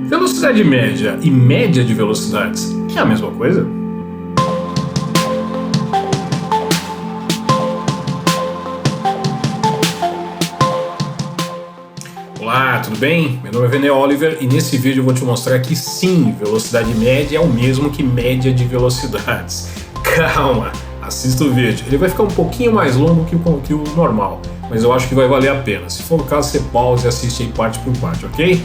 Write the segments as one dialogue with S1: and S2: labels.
S1: Velocidade média e média de velocidades é a mesma coisa? Olá, tudo bem? Meu nome é Vene Oliver e nesse vídeo eu vou te mostrar que sim, velocidade média é o mesmo que média de velocidades. Calma, assista o vídeo. Ele vai ficar um pouquinho mais longo que o normal, mas eu acho que vai valer a pena. Se for o caso, você pausa e assiste aí parte por parte, ok?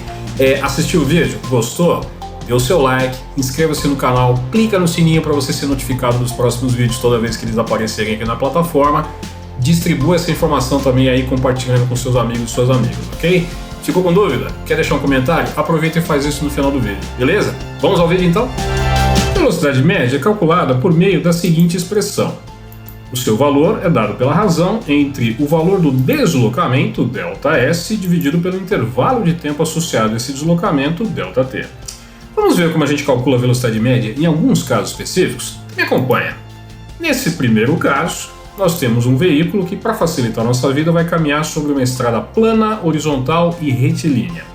S1: Assistiu o vídeo? Gostou? Dê o seu like, inscreva-se no canal, clica no sininho para você ser notificado dos próximos vídeos toda vez que eles aparecerem aqui na plataforma. Distribua essa informação também aí compartilhando com seus amigos e suas amigas, ok? Ficou com dúvida? Quer deixar um comentário? Aproveita e faz isso no final do vídeo, beleza? Vamos ao vídeo então? Velocidade média é calculada por meio da seguinte expressão. O seu valor é dado pela razão entre o valor do deslocamento, ΔS, dividido pelo intervalo de tempo associado a esse deslocamento, ΔT. Vamos ver como a gente calcula a velocidade média em alguns casos específicos? Me acompanha. Nesse primeiro caso, nós temos um veículo que, para facilitar a nossa vida, vai caminhar sobre uma estrada plana, horizontal e retilínea.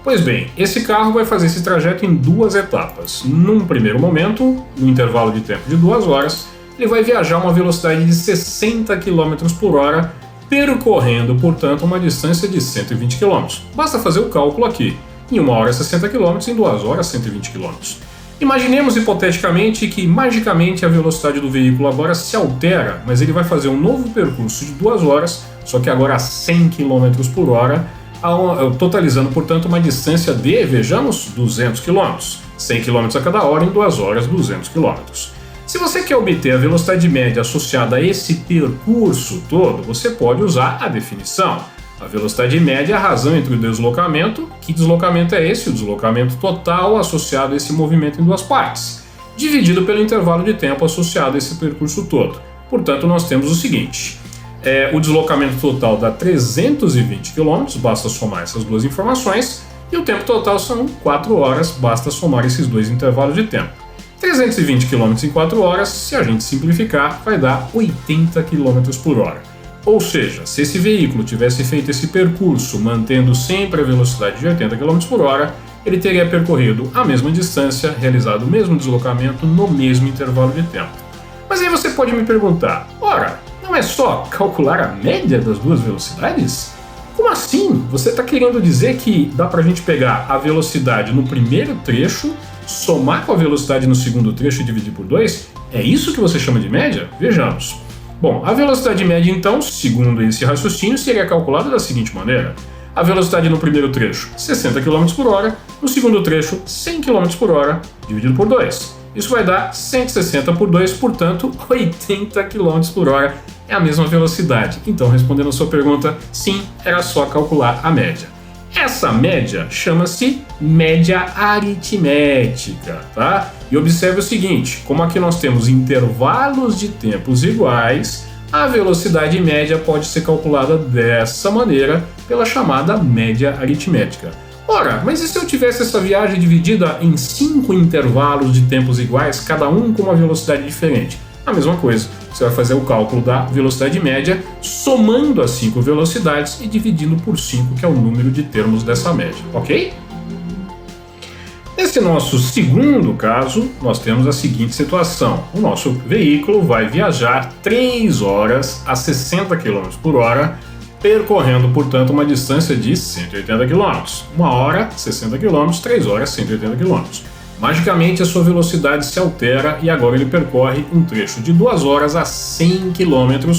S1: Pois bem, esse carro vai fazer esse trajeto em duas etapas. Num primeiro momento, no intervalo de tempo de 2 horas, ele vai viajar a uma velocidade de 60 km por hora, percorrendo, portanto, uma distância de 120 km. Basta fazer o cálculo aqui. Em 1 hora 60 km, em 2 horas 120 km. Imaginemos hipoteticamente que magicamente a velocidade do veículo agora se altera, mas ele vai fazer um novo percurso de 2 horas, só que agora a 100 km por hora, totalizando, portanto, uma distância de, vejamos, 200 km. 100 km a cada hora, em 2 horas, 200 km. Se você quer obter a velocidade média associada a esse percurso todo, você pode usar a definição. A velocidade média é a razão entre o deslocamento. Que deslocamento é esse? O deslocamento total associado a esse movimento em duas partes, dividido pelo intervalo de tempo associado a esse percurso todo. Portanto, nós temos o seguinte. O deslocamento total dá 320 km, basta somar essas duas informações, e o tempo total são 4 horas, basta somar esses dois intervalos de tempo. 320 km em 4 horas, se a gente simplificar, vai dar 80 km por hora. Ou seja, se esse veículo tivesse feito esse percurso mantendo sempre a velocidade de 80 km por hora, ele teria percorrido a mesma distância, realizado o mesmo deslocamento no mesmo intervalo de tempo. Mas aí você pode me perguntar, ora, não é só calcular a média das duas velocidades? Como assim? Você está querendo dizer que dá para a gente pegar a velocidade no primeiro trecho, somar com a velocidade no segundo trecho e dividir por 2? É isso que você chama de média? Vejamos. Bom, a velocidade média então, segundo esse raciocínio, seria calculada da seguinte maneira. A velocidade no primeiro trecho, 60 km por hora, no segundo trecho, 100 km por hora, dividido por 2. Isso vai dar 160 por 2, portanto, 80 km por hora é a mesma velocidade. Então, respondendo a sua pergunta, sim, era só calcular a média. Essa média chama-se média aritmética, tá? E observe o seguinte, como aqui nós temos intervalos de tempos iguais, a velocidade média pode ser calculada dessa maneira pela chamada média aritmética. Ora, mas e se eu tivesse essa viagem dividida em 5 intervalos de tempos iguais, cada um com uma velocidade diferente? A mesma coisa, você vai fazer o cálculo da velocidade média somando as 5 velocidades e dividindo por 5, que é o número de termos dessa média, ok? Nesse nosso segundo caso, nós temos a seguinte situação. O nosso veículo vai viajar 3 horas a 60 km por hora, percorrendo, portanto, uma distância de 180 km. 1 hora, 60 km, 3 horas, 180 km. Magicamente, a sua velocidade se altera e agora ele percorre um trecho de 2 horas a 100 km,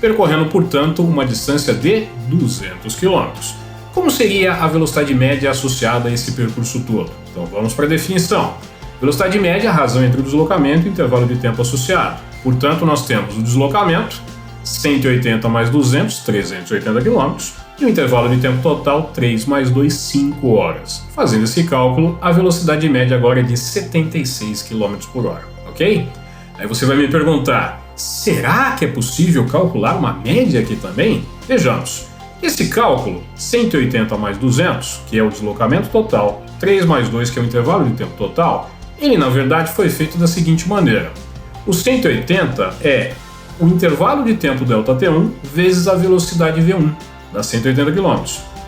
S1: percorrendo, portanto, uma distância de 200 km. Como seria a velocidade média associada a esse percurso todo? Então vamos para a definição. Velocidade média é a razão entre o deslocamento e o intervalo de tempo associado. Portanto, nós temos o deslocamento, 180 mais 200, 380 km, e o intervalo de tempo total, 3 mais 2, 5 horas. Fazendo esse cálculo, a velocidade média agora é de 76 km por hora, ok? Aí você vai me perguntar, será que é possível calcular uma média aqui também? Vejamos. Esse cálculo, 180 mais 200, que é o deslocamento total, 3 mais 2, que é o intervalo de tempo total, ele na verdade foi feito da seguinte maneira. O 180 é o intervalo de tempo ΔT1 vezes a velocidade V1, dá 180 km.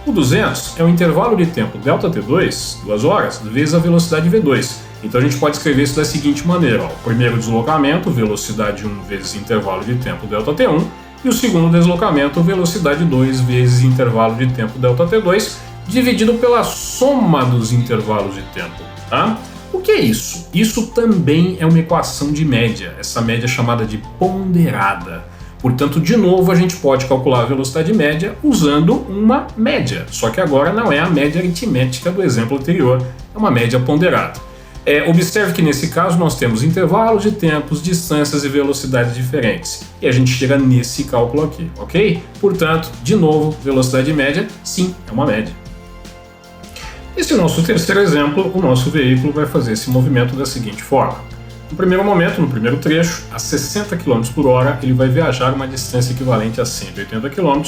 S1: O 200 é o intervalo de tempo ΔT2, 2 horas, vezes a velocidade V2. Então a gente pode escrever isso da seguinte maneira: ó, o primeiro deslocamento, velocidade 1 vezes intervalo de tempo ΔT1, e o segundo deslocamento, velocidade 2 vezes intervalo de tempo ΔT2, dividido pela soma dos intervalos de tempo. Tá? O que é isso? Isso também é uma equação de média, essa média é chamada de ponderada. Portanto, de novo, a gente pode calcular a velocidade média usando uma média, só que agora não é a média aritmética do exemplo anterior, é uma média ponderada. Observe que nesse caso nós temos intervalos de tempos, distâncias e velocidades diferentes, e a gente chega nesse cálculo aqui, ok? Portanto, de novo, velocidade média, sim, é uma média. Esse é o nosso terceiro exemplo, o nosso veículo vai fazer esse movimento da seguinte forma. No primeiro momento, no primeiro trecho, a 60 km por hora, ele vai viajar uma distância equivalente a 180 km,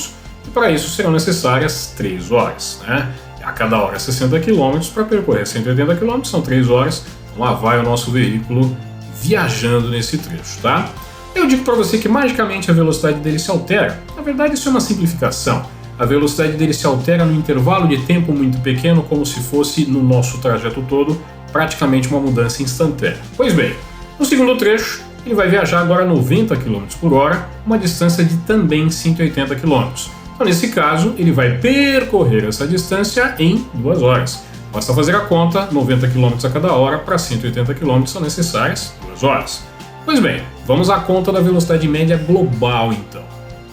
S1: e para isso serão necessárias 3 horas. Né? A cada hora 60 km, para percorrer 180 km são 3 horas, então lá vai o nosso veículo viajando nesse trecho. Tá? Eu digo para você que magicamente a velocidade dele se altera. Na verdade, isso é uma simplificação. A velocidade dele se altera no intervalo de tempo muito pequeno, como se fosse no nosso trajeto todo, praticamente uma mudança instantânea. Pois bem, no segundo trecho, ele vai viajar agora 90 km por hora, uma distância de também 180 km. Então, nesse caso, ele vai percorrer essa distância em 2 horas. Basta fazer a conta, 90 km a cada hora para 180 km são necessárias 2 horas. Pois bem, vamos à conta da velocidade média global então.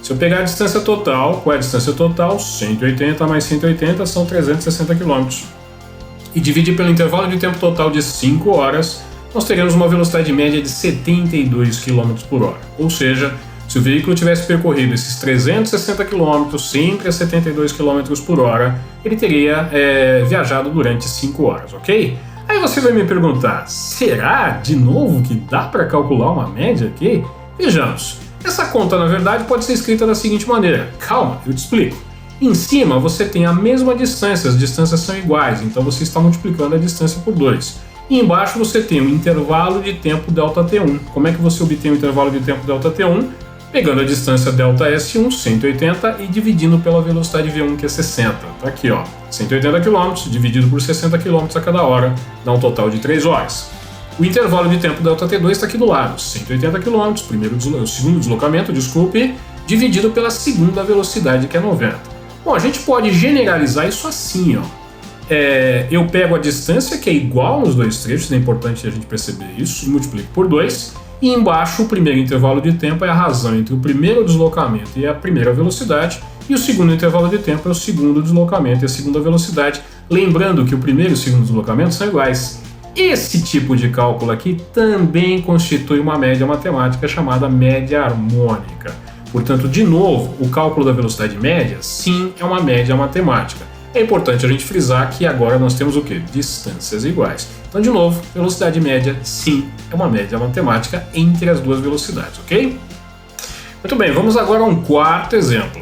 S1: Se eu pegar a distância total, qual é a distância total? 180 mais 180 são 360 km. E dividir pelo intervalo de tempo total de 5 horas, nós teremos uma velocidade média de 72 km por hora. Ou seja, se o veículo tivesse percorrido esses 360 km sempre a 72 km por hora, ele teria viajado durante 5 horas, ok? Aí você vai me perguntar, será de novo que dá para calcular uma média aqui? Vejamos. Essa conta, na verdade, pode ser escrita da seguinte maneira. Calma, eu te explico. Em cima você tem a mesma distância, as distâncias são iguais, então você está multiplicando a distância por 2. E embaixo você tem o intervalo de tempo ΔT1. Como é que você obtém o intervalo de tempo ΔT1? Pegando a distância ΔS1, 180, e dividindo pela velocidade V1, que é 60. Tá aqui, ó, 180 km dividido por 60 km a cada hora, dá um total de 3 horas. O intervalo de tempo ΔT2 está aqui do lado, 180 km, o segundo deslocamento, dividido pela segunda velocidade, que é 90. Bom, a gente pode generalizar isso assim, ó. Eu pego a distância, que é igual nos dois trechos, é importante a gente perceber isso, e multiplico por 2, e embaixo o primeiro intervalo de tempo é a razão entre o primeiro deslocamento e a primeira velocidade, e o segundo intervalo de tempo é o segundo deslocamento e a segunda velocidade, lembrando que o primeiro e o segundo deslocamento são iguais. Esse tipo de cálculo aqui também constitui uma média matemática chamada média harmônica. Portanto, de novo, o cálculo da velocidade média, sim, é uma média matemática. É importante a gente frisar que agora nós temos o quê? Distâncias iguais. Então, de novo, velocidade média, sim, é uma média matemática entre as duas velocidades, ok? Muito bem, vamos agora a um quarto exemplo.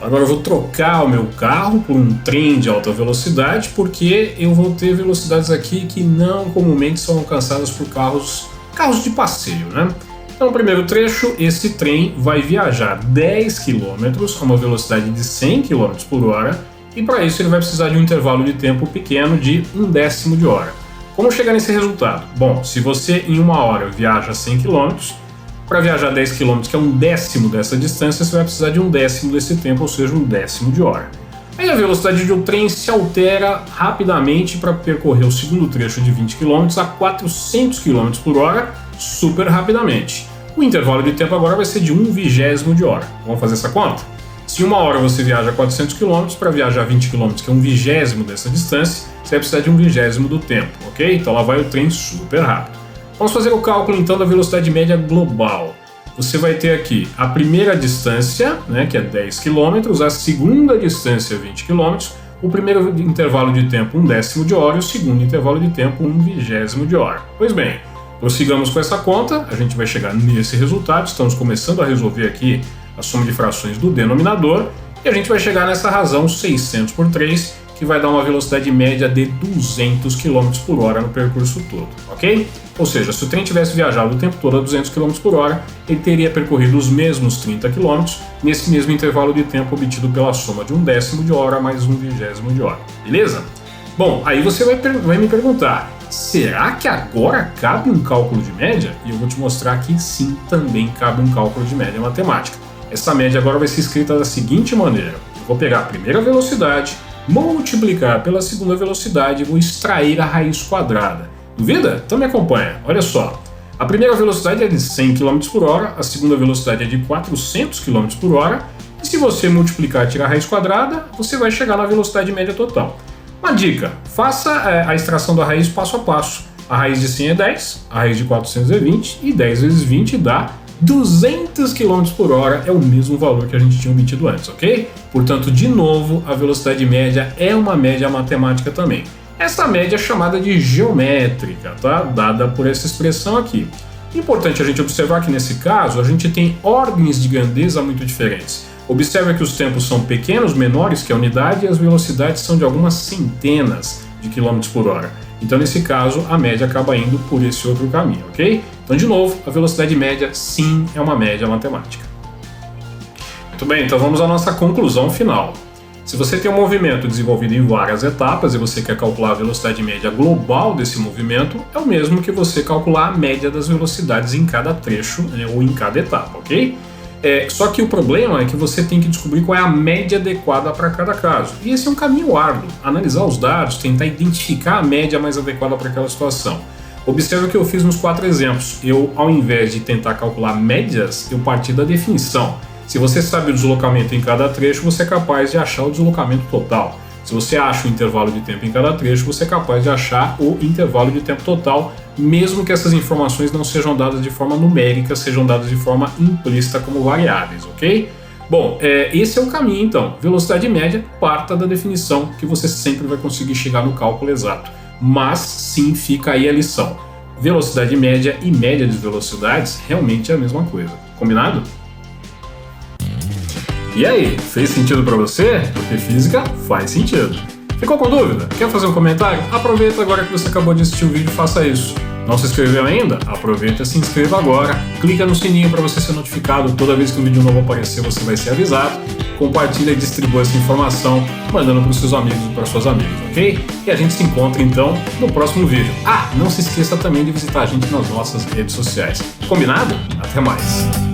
S1: Agora eu vou trocar o meu carro por um trem de alta velocidade, porque eu vou ter velocidades aqui que não comumente são alcançadas por carros de passeio, né? Então, no primeiro trecho, esse trem vai viajar 10 km a uma velocidade de 100 km por hora, e para isso ele vai precisar de um intervalo de tempo pequeno de 1/10 de hora. Como chegar nesse resultado? Bom, se você em 1 hora viaja 100 km, para viajar 10 km, que é 1/10 dessa distância, você vai precisar de 1/10 desse tempo, ou seja, 1/10 de hora. Aí a velocidade de um trem se altera rapidamente para percorrer o segundo trecho de 20 km a 400 km por hora, super rapidamente. O intervalo de tempo agora vai ser de 1/20 de hora. Vamos fazer essa conta? Se em 1 hora você viaja 400 km, para viajar 20 km, que é 1/20 dessa distância, você vai precisar de 1/20 do tempo, ok? Então lá vai o trem super rápido. Vamos fazer o cálculo então da velocidade média global. Você vai ter aqui a primeira distância, né, que é 10 km, a segunda distância 20 km, o primeiro intervalo de tempo 1/10 de hora e o segundo intervalo de tempo 1/20 de hora. Pois bem, prossigamos com essa conta, a gente vai chegar nesse resultado, estamos começando a resolver aqui a soma de frações do denominador, e a gente vai chegar nessa razão 600 por 3, que vai dar uma velocidade média de 200 km por hora no percurso todo, ok? Ou seja, se o trem tivesse viajado o tempo todo a 200 km por hora, ele teria percorrido os mesmos 30 km nesse mesmo intervalo de tempo obtido pela soma de 1/10 de hora mais 1/20 de hora, beleza? Bom, aí você vai me perguntar, será que agora cabe um cálculo de média? E eu vou te mostrar que sim, também cabe um cálculo de média matemática. Essa média agora vai ser escrita da seguinte maneira: eu vou pegar a primeira velocidade, multiplicar pela segunda velocidade e vou extrair a raiz quadrada. Duvida? Então me acompanha, olha só. A primeira velocidade é de 100 km por hora, a segunda velocidade é de 400 km por hora, e se você multiplicar e tirar a raiz quadrada, você vai chegar na velocidade média total. Uma dica, faça a extração da raiz passo a passo. A raiz de 100 é 10, a raiz de 400 é 20, e 10 vezes 20 dá 200 km por hora, é o mesmo valor que a gente tinha obtido antes, ok? Portanto, de novo, a velocidade média é uma média matemática também. Essa média é chamada de geométrica, tá? Dada por essa expressão aqui. Importante a gente observar que nesse caso a gente tem ordens de grandeza muito diferentes. Observa que os tempos são pequenos, menores que a unidade, e as velocidades são de algumas centenas de quilômetros por hora. Então, nesse caso, a média acaba indo por esse outro caminho, ok? Então, de novo, a velocidade média, sim, é uma média matemática. Muito bem, então vamos à nossa conclusão final. Se você tem um movimento desenvolvido em várias etapas e você quer calcular a velocidade média global desse movimento, é o mesmo que você calcular a média das velocidades em cada trecho, né, ou em cada etapa, ok? Só que o problema é que você tem que descobrir qual é a média adequada para cada caso. E esse é um caminho árduo, analisar os dados, tentar identificar a média mais adequada para aquela situação. Observe o que eu fiz nos 4 exemplos. Eu, ao invés de tentar calcular médias, eu parti da definição. Se você sabe o deslocamento em cada trecho, você é capaz de achar o deslocamento total. Se você acha o intervalo de tempo em cada trecho, você é capaz de achar o intervalo de tempo total, mesmo que essas informações não sejam dadas de forma numérica, sejam dadas de forma implícita como variáveis, ok? Bom, esse é o caminho então. Velocidade média, parta da definição que você sempre vai conseguir chegar no cálculo exato. Mas sim, fica aí a lição. Velocidade média e média de velocidades realmente é a mesma coisa. Combinado? E aí, fez sentido para você? Porque física faz sentido. Ficou com dúvida? Quer fazer um comentário? Aproveita agora que você acabou de assistir o vídeo e faça isso. Não se inscreveu ainda? Aproveita e se inscreva agora. Clica no sininho para você ser notificado. Toda vez que um vídeo novo aparecer, você vai ser avisado. Compartilha e distribua essa informação, mandando para os seus amigos e para suas amigas, ok? E a gente se encontra então no próximo vídeo. Ah, não se esqueça também de visitar a gente nas nossas redes sociais. Combinado? Até mais!